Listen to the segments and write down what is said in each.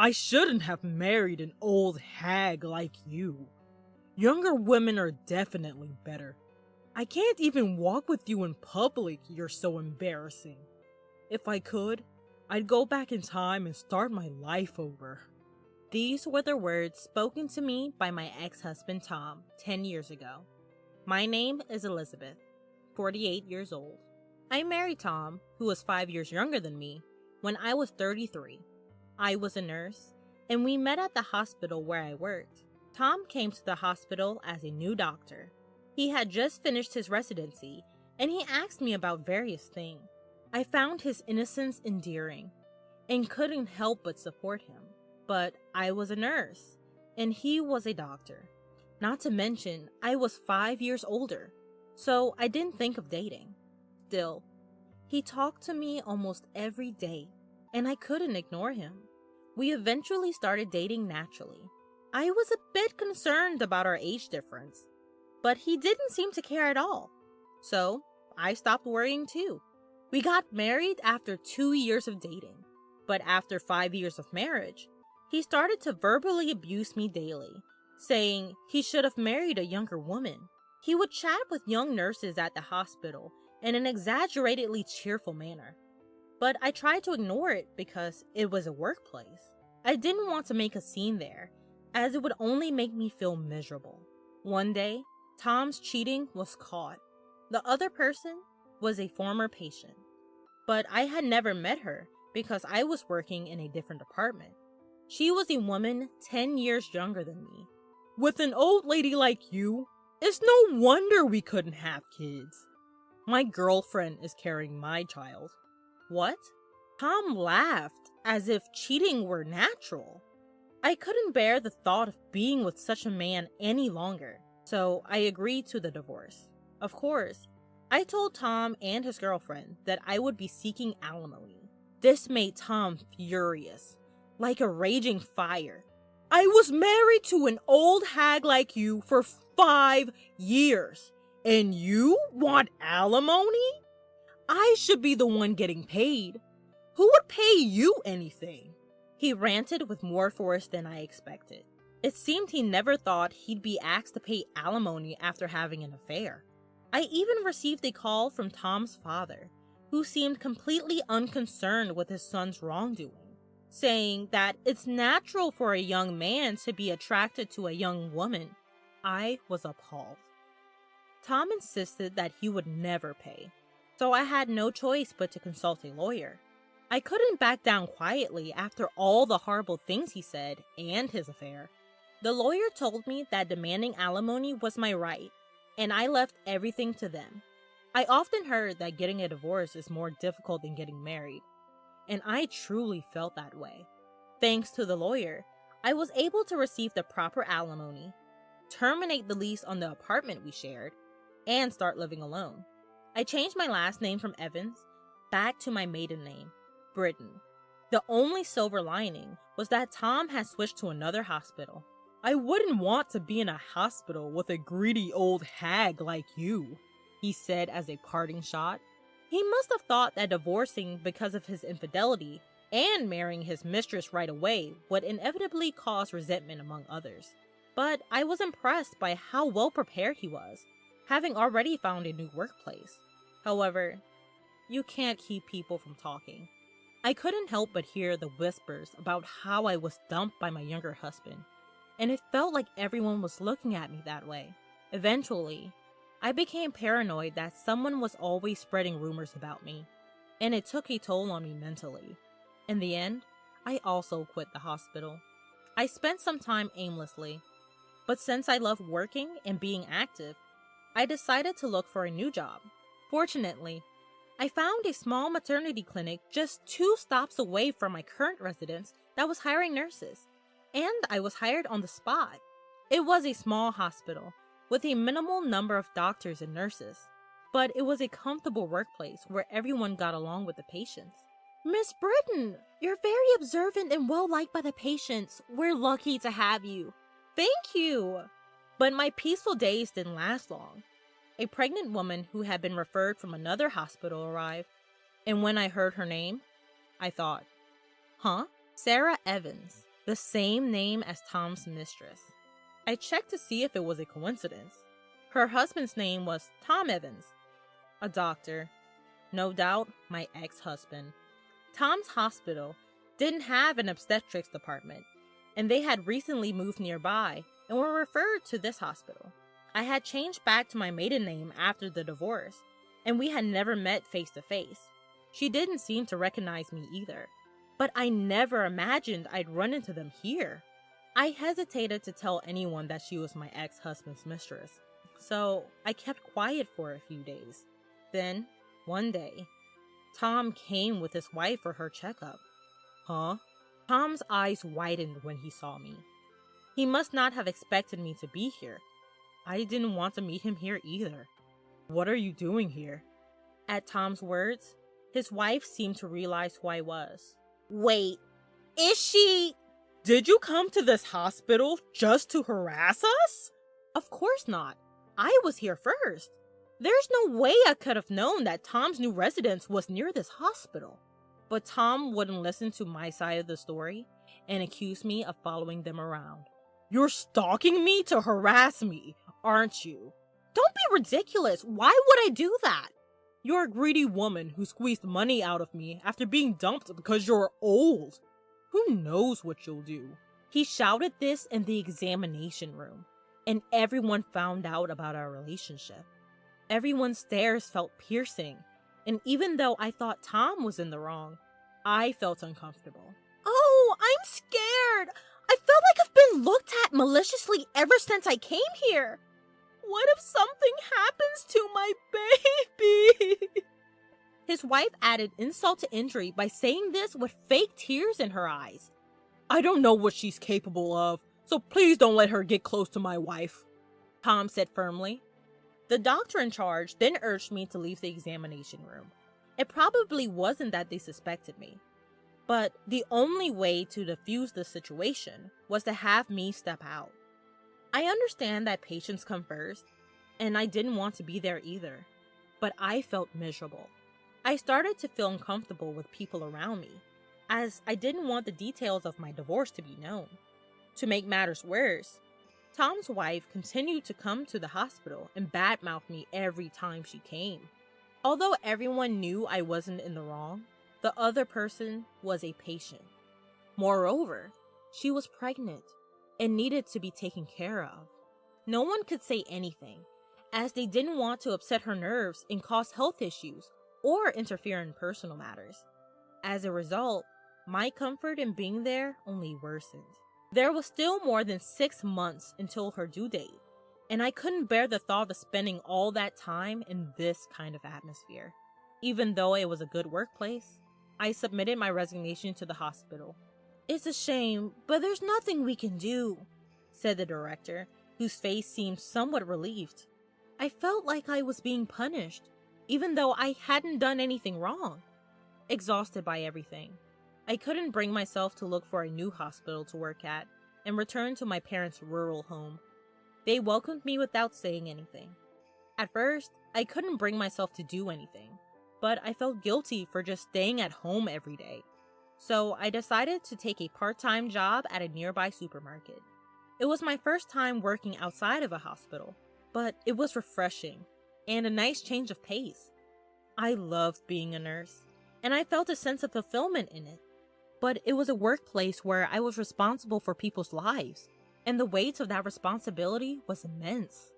I shouldn't have married an old hag like you. Younger women are definitely better. I can't even walk with you in public, you're so embarrassing. If I could, I'd go back in time and start my life over. These were the words spoken to me by my ex-husband Tom 10 years ago. My name is Elizabeth, 48 years old. I married Tom, who was 5 years younger than me, when I was 33. I was a nurse, and we met at the hospital where I worked. Tom came to the hospital as a new doctor. He had just finished his residency, and he asked me about various things. I found his innocence endearing, and couldn't help but support him. But I was a nurse, and he was a doctor. Not to mention, I was 5 years older, so I didn't think of dating. Still, he talked to me almost every day, and I couldn't ignore him. We eventually started dating naturally. I was a bit concerned about our age difference, but he didn't seem to care at all. So, I stopped worrying too. We got married after 2 years of dating, but after 5 years of marriage, he started to verbally abuse me daily, saying he should have married a younger woman. He would chat with young nurses at the hospital in an exaggeratedly cheerful manner. But I tried to ignore it because it was a workplace. I didn't want to make a scene there, as it would only make me feel miserable. One day, Tom's cheating was caught. The other person was a former patient, but I had never met her because I was working in a different department. She was a woman 10 years younger than me. With an old lady like you, it's no wonder we couldn't have kids. My girlfriend is carrying my child. What? Tom laughed as if cheating were natural. I couldn't bear the thought of being with such a man any longer, so I agreed to the divorce. Of course, I told Tom and his girlfriend that I would be seeking alimony. This made Tom furious, like a raging fire. I was married to an old hag like you for 5 years, and you want alimony? I should be the one getting paid. Who would pay you anything? He ranted with more force than I expected. It seemed he never thought he'd be asked to pay alimony after having an affair. I even received a call from Tom's father, who seemed completely unconcerned with his son's wrongdoing, saying that it's natural for a young man to be attracted to a young woman. I was appalled. Tom insisted that he would never pay, so I had no choice but to consult a lawyer. I couldn't back down quietly after all the horrible things he said and his affair. The lawyer told me that demanding alimony was my right, and I left everything to them. I often heard that getting a divorce is more difficult than getting married, and I truly felt that way. Thanks to the lawyer, I was able to receive the proper alimony, terminate the lease on the apartment we shared, and start living alone. I changed my last name from Evans back to my maiden name, Britton. The only silver lining was that Tom had switched to another hospital. I wouldn't want to be in a hospital with a greedy old hag like you, he said as a parting shot. He must have thought that divorcing because of his infidelity and marrying his mistress right away would inevitably cause resentment among others. But I was impressed by how well prepared he was, having already found a new workplace. However, you can't keep people from talking. I couldn't help but hear the whispers about how I was dumped by my younger husband, and it felt like everyone was looking at me that way. Eventually, I became paranoid that someone was always spreading rumors about me, and it took a toll on me mentally. In the end, I also quit the hospital. I spent some time aimlessly, but since I love working and being active, I decided to look for a new job. Fortunately, I found a small maternity clinic just 2 stops away from my current residence that was hiring nurses, and I was hired on the spot. It was a small hospital with a minimal number of doctors and nurses, but it was a comfortable workplace where everyone got along with the patients. Miss Britton, you're very observant and well-liked by the patients. We're lucky to have you. Thank you! But my peaceful days didn't last long. A pregnant woman who had been referred from another hospital arrived, and when I heard her name, I thought, huh? Sarah Evans. The same name as Tom's mistress. I checked to see if it was a coincidence. Her husband's name was Tom Evans, a doctor. No doubt, my ex-husband. Tom's hospital didn't have an obstetrics department, and they had recently moved nearby and were referred to this hospital. I had changed back to my maiden name after the divorce, and we had never met face to face. She didn't seem to recognize me either, but I never imagined I'd run into them here. I hesitated to tell anyone that she was my ex-husband's mistress, so I kept quiet for a few days. Then, one day, Tom came with his wife for her checkup. Huh? Tom's eyes widened when he saw me. He must not have expected me to be here. I didn't want to meet him here either. What are you doing here? At Tom's words, his wife seemed to realize who I was. Wait, is she... Did you come to this hospital just to harass us? Of course not. I was here first. There's no way I could have known that Tom's new residence was near this hospital. But Tom wouldn't listen to my side of the story and accused me of following them around. You're stalking me to harass me, aren't you? Don't be ridiculous. Why would I do that? You're a greedy woman who squeezed money out of me after being dumped because you're old. Who knows what you'll do? He shouted this in the examination room, and everyone found out about our relationship. Everyone's stares felt piercing, and even though I thought Tom was in the wrong, I felt uncomfortable. Oh, I'm scared! I felt like I've been looked at maliciously ever since I came here. What if something happens to my baby? His wife added insult to injury by saying this with fake tears in her eyes. I don't know what she's capable of, so please don't let her get close to my wife, Tom said firmly. The doctor in charge then urged me to leave the examination room. It probably wasn't that they suspected me, but the only way to defuse the situation was to have me step out. I understand that patients come first, and I didn't want to be there either, but I felt miserable. I started to feel uncomfortable with people around me, as I didn't want the details of my divorce to be known. To make matters worse, Tom's wife continued to come to the hospital and badmouth me every time she came. Although everyone knew I wasn't in the wrong, the other person was a patient. Moreover, she was pregnant and needed to be taken care of. No one could say anything, as they didn't want to upset her nerves and cause health issues or interfere in personal matters. As a result, my comfort in being there only worsened. There was still more than 6 months until her due date, and I couldn't bear the thought of spending all that time in this kind of atmosphere. Even though it was a good workplace, I submitted my resignation to the hospital. It's a shame, but there's nothing we can do, said the director, whose face seemed somewhat relieved. I felt like I was being punished, even though I hadn't done anything wrong. Exhausted by everything, I couldn't bring myself to look for a new hospital to work at and return to my parents' rural home. They welcomed me without saying anything. At first, I couldn't bring myself to do anything, but I felt guilty for just staying at home every day. So I decided to take a part-time job at a nearby supermarket. It was my first time working outside of a hospital, but it was refreshing and a nice change of pace. I loved being a nurse, and I felt a sense of fulfillment in it. But it was a workplace where I was responsible for people's lives, and the weight of that responsibility was immense.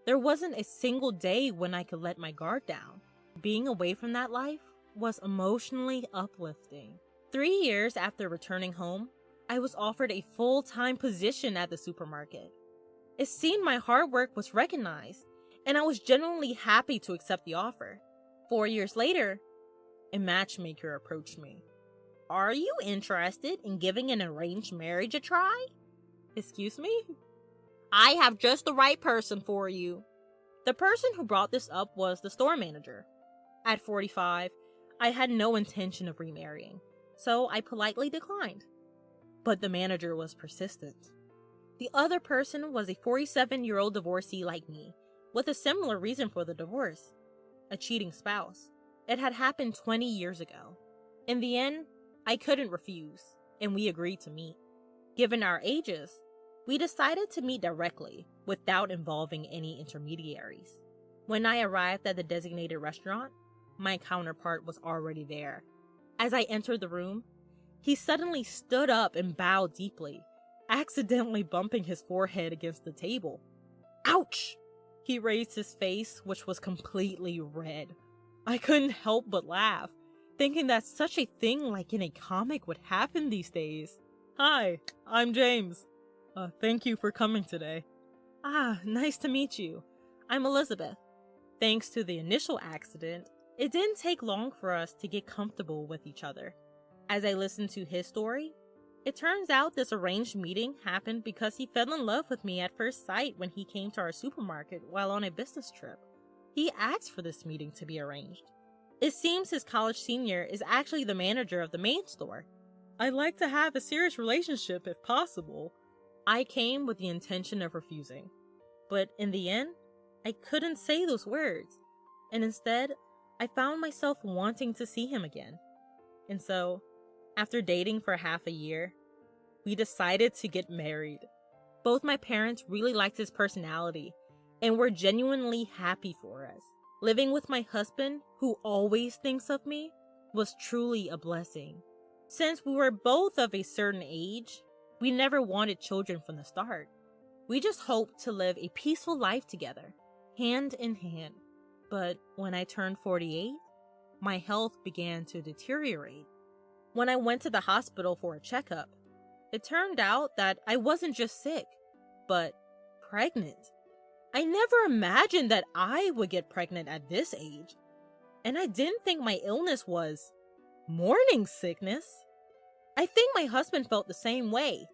There wasn't a single day when I could let my guard down. Being away from that life was emotionally uplifting. 3 years after returning home, I was offered a full-time position at the supermarket. It seemed my hard work was recognized, and I was genuinely happy to accept the offer. 4 years later, a matchmaker approached me. Are you interested in giving an arranged marriage a try? Excuse me? I have just the right person for you. The person who brought this up was the store manager. At 45, I had no intention of remarrying, so I politely declined. But the manager was persistent. The other person was a 47-year-old divorcee like me, with a similar reason for the divorce: a cheating spouse. It had happened 20 years ago. In the end, I couldn't refuse, and we agreed to meet. Given our ages, we decided to meet directly without involving any intermediaries. When I arrived at the designated restaurant, my counterpart was already there. As I entered the room, he suddenly stood up and bowed deeply, accidentally bumping his forehead against the table. Ouch! He raised his face, which was completely red. I couldn't help but laugh, thinking that such a thing like in a comic would happen these days. Hi, I'm James. Thank you for coming today. Ah, nice to meet you. I'm Elizabeth. Thanks to the initial accident, it didn't take long for us to get comfortable with each other. As I listened to his story, it turns out this arranged meeting happened because he fell in love with me at first sight when he came to our supermarket while on a business trip. He asked for this meeting to be arranged. It seems his college senior is actually the manager of the main store. I'd like to have a serious relationship if possible. I came with the intention of refusing, but in the end, I couldn't say those words, and instead, I found myself wanting to see him again. And so, after dating for half a year, we decided to get married. Both my parents really liked his personality and were genuinely happy for us. Living with my husband, who always thinks of me, was truly a blessing. Since we were both of a certain age, we never wanted children from the start. We just hoped to live a peaceful life together, hand in hand. But when I turned 48, my health began to deteriorate. When I went to the hospital for a checkup, it turned out that I wasn't just sick, but pregnant. I never imagined that I would get pregnant at this age. And I didn't think my illness was morning sickness. I think my husband felt the same way.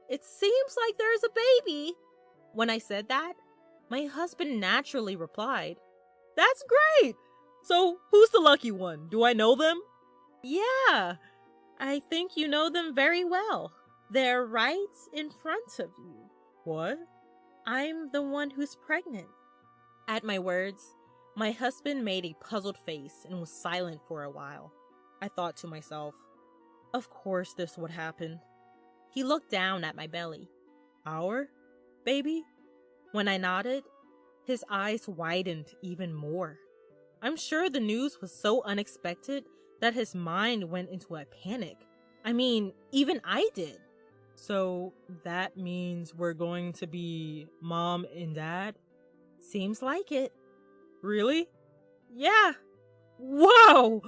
It seems like there's a baby. When I said that, my husband naturally replied, That's great! So, who's the lucky one? Do I know them? Yeah, I think you know them very well. They're right in front of you. What? I'm the one who's pregnant. At my words, my husband made a puzzled face and was silent for a while. I thought to myself, of course this would happen. He looked down at my belly. Our baby? When I nodded, his eyes widened even more. I'm sure the news was so unexpected that his mind went into a panic. I mean, even I did. So that means we're going to be mom and dad? Seems like it. Really? Yeah. Whoa!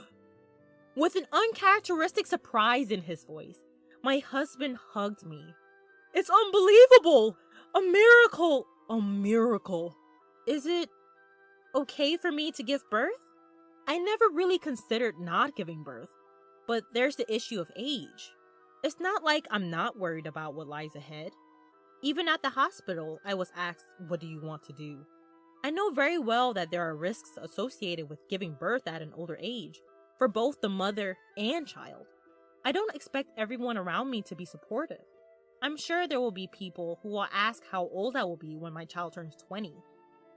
With an uncharacteristic surprise in his voice, my husband hugged me. It's unbelievable! A miracle! A miracle. Is it okay for me to give birth? I never really considered not giving birth, but there's the issue of age. It's not like I'm not worried about what lies ahead. Even at the hospital, I was asked, what do you want to do? I know very well that there are risks associated with giving birth at an older age, for both the mother and child. I don't expect everyone around me to be supportive. I'm sure there will be people who will ask how old I will be when my child turns 20.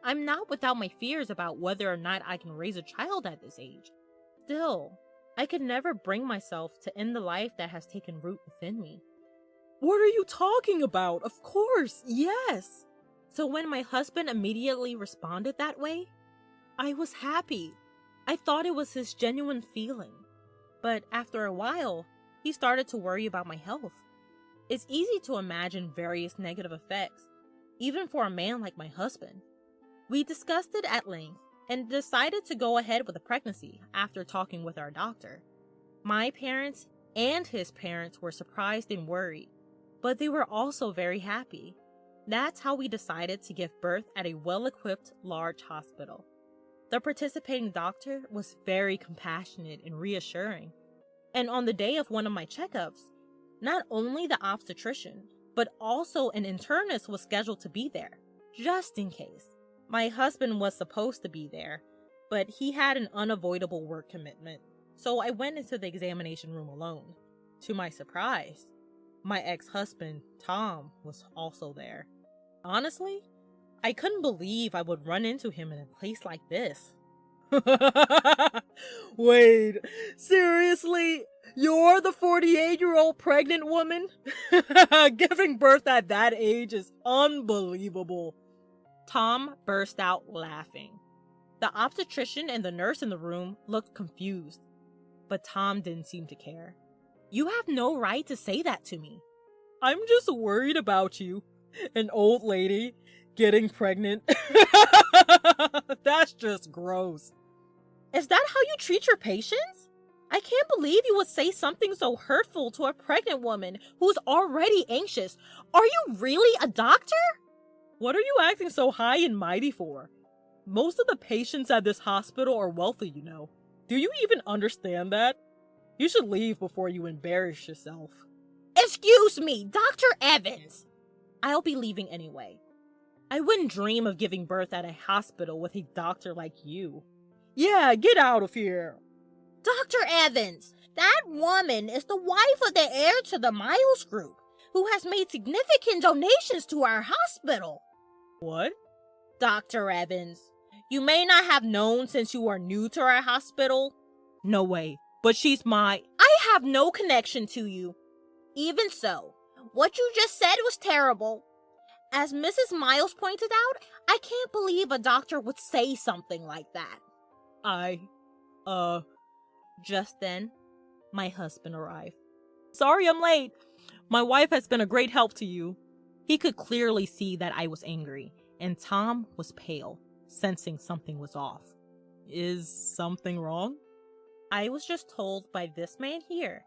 I'm not without my fears about whether or not I can raise a child at this age. Still, I could never bring myself to end the life that has taken root within me. What are you talking about? Of course, yes! So when my husband immediately responded that way, I was happy. I thought it was his genuine feeling. But after a while, he started to worry about my health. It's easy to imagine various negative effects, even for a man like my husband. We discussed it at length and decided to go ahead with the pregnancy after talking with our doctor. My parents and his parents were surprised and worried, but they were also very happy. That's how we decided to give birth at a well-equipped, large hospital. The participating doctor was very compassionate and reassuring. And on the day of one of my checkups, not only the obstetrician, but also an internist was scheduled to be there, just in case. My husband was supposed to be there, but he had an unavoidable work commitment, so I went into the examination room alone. To my surprise, my ex-husband, Tom, was also there. Honestly, I couldn't believe I would run into him in a place like this. Wait, seriously? You're the 48-year-old pregnant woman? Giving birth at that age is unbelievable. Tom burst out laughing. The obstetrician and the nurse in the room looked confused, but Tom didn't seem to care. You have no right to say that to me. I'm just worried about you. An old lady getting pregnant. That's just gross. Is that how you treat your patients? I can't believe you would say something so hurtful to a pregnant woman who's already anxious. Are you really a doctor? What are you acting so high and mighty for? Most of the patients at this hospital are wealthy, you know. Do you even understand that? You should leave before you embarrass yourself. Excuse me, Dr. Evans! I'll be leaving anyway. I wouldn't dream of giving birth at a hospital with a doctor like you. Yeah, get out of here. Dr. Evans, that woman is the wife of the heir to the Miles Group, who has made significant donations to our hospital. What? Dr. Evans, you may not have known since you are new to our hospital. No way, but she's my... I have no connection to you. Even so, what you just said was terrible. As Mrs. Miles pointed out, I can't believe a doctor would say something like that. Just then, my husband arrived. Sorry I'm late. My wife has been a great help to you. He could clearly see that I was angry, and Tom was pale, sensing something was off. Is something wrong? I was just told by this man here,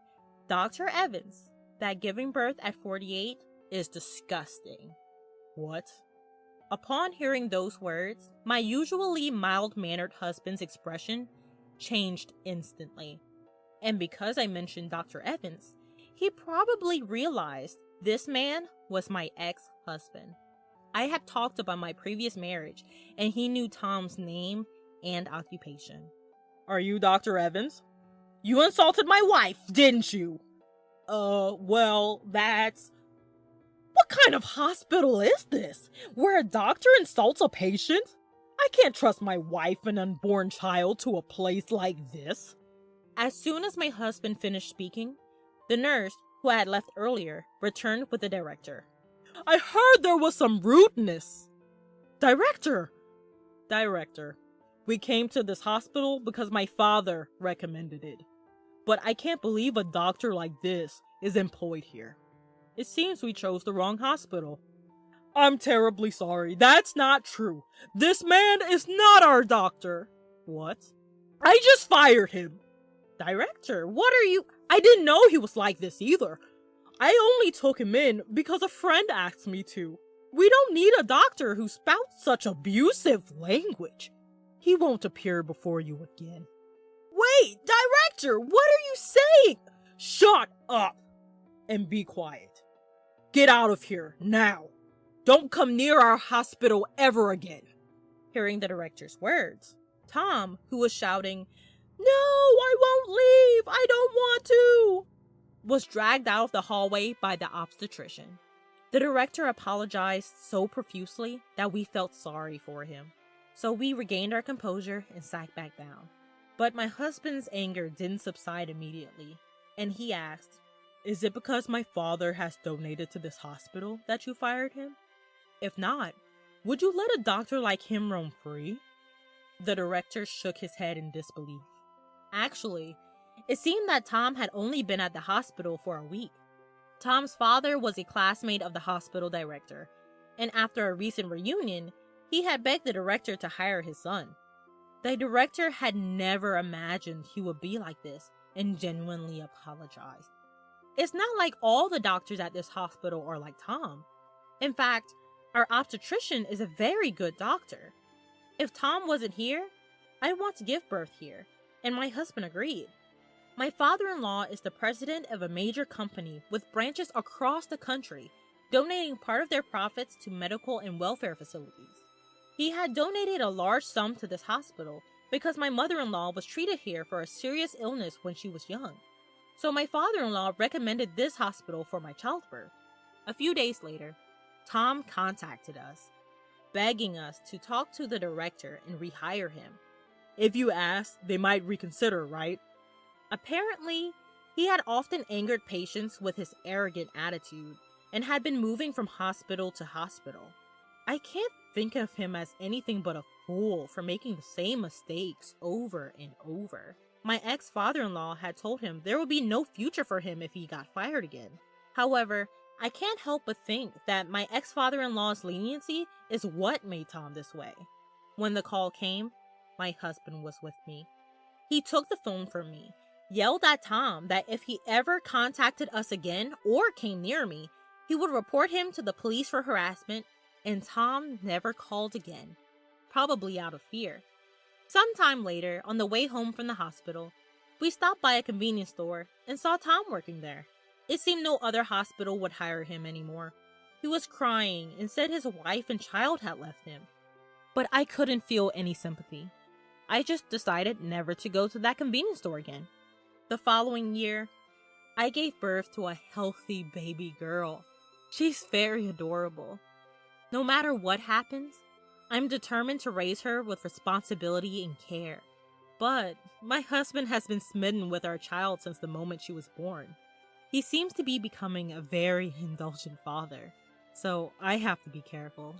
Dr. Evans, that giving birth at 48 is disgusting. What? Upon hearing those words, my usually mild-mannered husband's expression changed instantly. And because I mentioned Dr. Evans, he probably realized this man was my ex-husband. I had talked about my previous marriage, and he knew Tom's name and occupation. Are you Dr. Evans? You insulted my wife, didn't you? Well, that's... What kind of hospital is this, where a doctor insults a patient? I can't trust my wife and unborn child to a place like this. As soon as my husband finished speaking, the nurse, who I had left earlier, returned with the director. I heard there was some rudeness. Director, we came to this hospital because my father recommended it. But I can't believe a doctor like this is employed here. It seems we chose the wrong hospital. I'm terribly sorry. That's not true. This man is not our doctor. What? I just fired him. Director, what are you... I didn't know he was like this either. I only took him in because a friend asked me to. We don't need a doctor who spouts such abusive language. He won't appear before you again. Wait, Director, what are you saying? Shut up and be quiet. Get out of here, now. Don't come near our hospital ever again. Hearing the director's words, Tom, who was shouting, "No, I won't leave, I don't want to," was dragged out of the hallway by the obstetrician. The director apologized so profusely that we felt sorry for him. So we regained our composure and sat back down. But my husband's anger didn't subside immediately, and he asked, "Is it because my father has donated to this hospital that you fired him? If not, would you let a doctor like him roam free?" The director shook his head in disbelief. Actually, it seemed that Tom had only been at the hospital for a week. Tom's father was a classmate of the hospital director, and after a recent reunion, he had begged the director to hire his son. The director had never imagined he would be like this and genuinely apologized. It's not like all the doctors at this hospital are like Tom. In fact, our obstetrician is a very good doctor. If Tom wasn't here, I'd want to give birth here, and my husband agreed. My father-in-law is the president of a major company with branches across the country, donating part of their profits to medical and welfare facilities. He had donated a large sum to this hospital because my mother-in-law was treated here for a serious illness when she was young. So my father-in-law recommended this hospital for my childbirth. A few days later, Tom contacted us, begging us to talk to the director and rehire him. If you ask, they might reconsider, right? Apparently, he had often angered patients with his arrogant attitude and had been moving from hospital to hospital. I can't think of him as anything but a fool for making the same mistakes over and over. My ex-father-in-law had told him there would be no future for him if he got fired again. However, I can't help but think that my ex-father-in-law's leniency is what made Tom this way. When the call came, my husband was with me. He took the phone from me, yelled at Tom that if he ever contacted us again or came near me, he would report him to the police for harassment, and Tom never called again, probably out of fear. Sometime later, on the way home from the hospital, we stopped by a convenience store and saw Tom working there. It seemed no other hospital would hire him anymore. He was crying and said his wife and child had left him. But I couldn't feel any sympathy. I just decided never to go to that convenience store again. The following year, I gave birth to a healthy baby girl. She's very adorable. No matter what happens, I'm determined to raise her with responsibility and care. But my husband has been smitten with our child since the moment she was born. He seems to be becoming a very indulgent father, so I have to be careful.